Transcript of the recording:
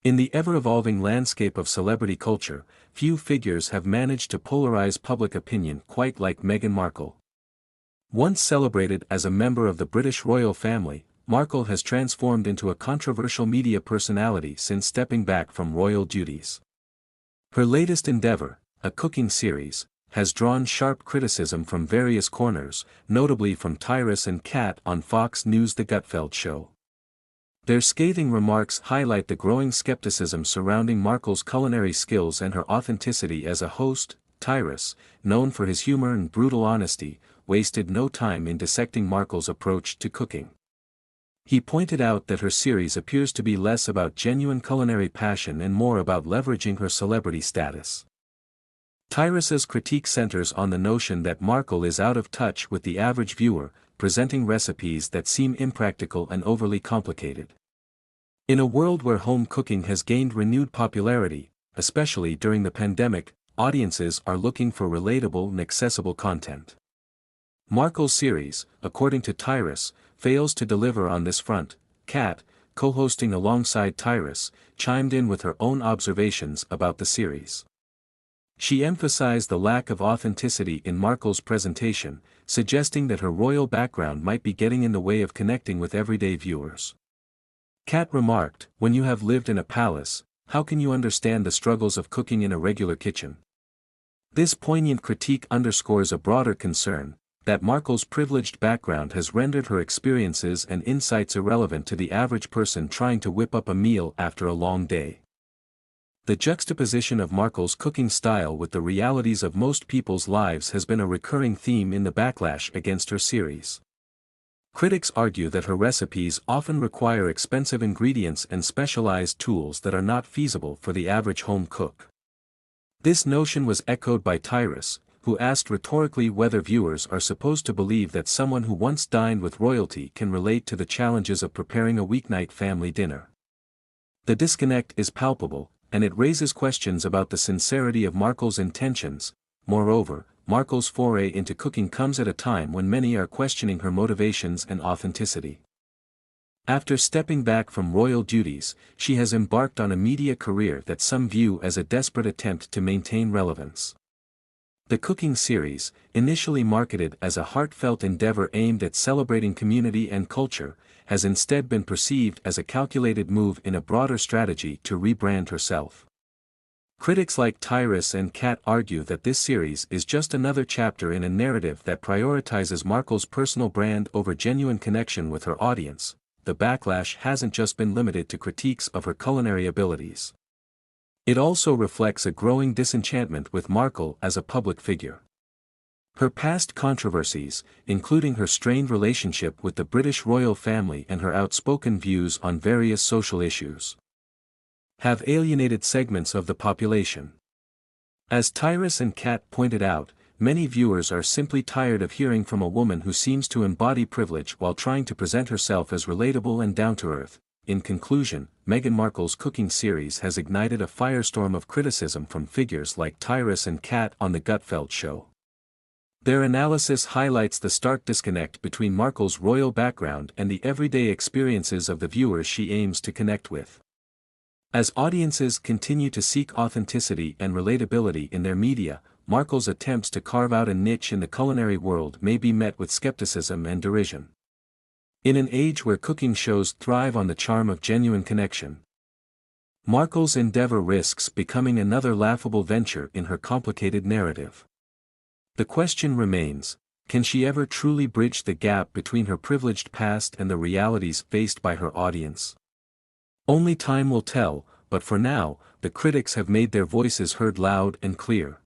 In the ever-evolving landscape of celebrity culture, few figures have managed to polarize public opinion quite like Meghan Markle. Once celebrated as a member of the British royal family, Markle has transformed into a controversial media personality since stepping back from royal duties. Her latest endeavor, a cooking series, has drawn sharp criticism from various corners, notably from Tyrus and Kat on Fox News' The Gutfeld Show. Their scathing remarks highlight the growing skepticism surrounding Markle's culinary skills and her authenticity as a host. Tyrus, known for his humor and brutal honesty, wasted no time in dissecting Markle's approach to cooking. He pointed out that her series appears to be less about genuine culinary passion and more about leveraging her celebrity status. Tyrus's critique centers on the notion that Markle is out of touch with the average viewer, presenting recipes that seem impractical and overly complicated. In a world where home cooking has gained renewed popularity, especially during the pandemic, audiences are looking for relatable and accessible content. Markle's series, according to Tyrus, fails to deliver on this front. Kat, co-hosting alongside Tyrus, chimed in with her own observations about the series. She emphasized the lack of authenticity in Markle's presentation, suggesting that her royal background might be getting in the way of connecting with everyday viewers. Kat remarked, "When you have lived in a palace, how can you understand the struggles of cooking in a regular kitchen?" This poignant critique underscores a broader concern, that Markle's privileged background has rendered her experiences and insights irrelevant to the average person trying to whip up a meal after a long day. The juxtaposition of Markle's cooking style with the realities of most people's lives has been a recurring theme in the backlash against her series. Critics argue that her recipes often require expensive ingredients and specialized tools that are not feasible for the average home cook. This notion was echoed by Tyrus, who asked rhetorically whether viewers are supposed to believe that someone who once dined with royalty can relate to the challenges of preparing a weeknight family dinner. The disconnect is palpable, and it raises questions about the sincerity of Markle's intentions. Moreover, Markle's foray into cooking comes at a time when many are questioning her motivations and authenticity. After stepping back from royal duties, she has embarked on a media career that some view as a desperate attempt to maintain relevance. The cooking series, initially marketed as a heartfelt endeavor aimed at celebrating community and culture, has instead been perceived as a calculated move in a broader strategy to rebrand herself. Critics like Tyrus and Kat argue that this series is just another chapter in a narrative that prioritizes Markle's personal brand over genuine connection with her audience. The backlash hasn't just been limited to critiques of her culinary abilities. It also reflects a growing disenchantment with Markle as a public figure. Her past controversies, including her strained relationship with the British royal family and her outspoken views on various social issues, have alienated segments of the population. As Tyrus and Kat pointed out, many viewers are simply tired of hearing from a woman who seems to embody privilege while trying to present herself as relatable and down-to-earth. In conclusion, Meghan Markle's cooking series has ignited a firestorm of criticism from figures like Tyrus and Kat on The Gutfeld Show. Their analysis highlights the stark disconnect between Markle's royal background and the everyday experiences of the viewers she aims to connect with. As audiences continue to seek authenticity and relatability in their media, Markle's attempts to carve out a niche in the culinary world may be met with skepticism and derision. In an age where cooking shows thrive on the charm of genuine connection, Markle's endeavor risks becoming another laughable venture in her complicated narrative. The question remains, can she ever truly bridge the gap between her privileged past and the realities faced by her audience? Only time will tell, but for now, the critics have made their voices heard loud and clear.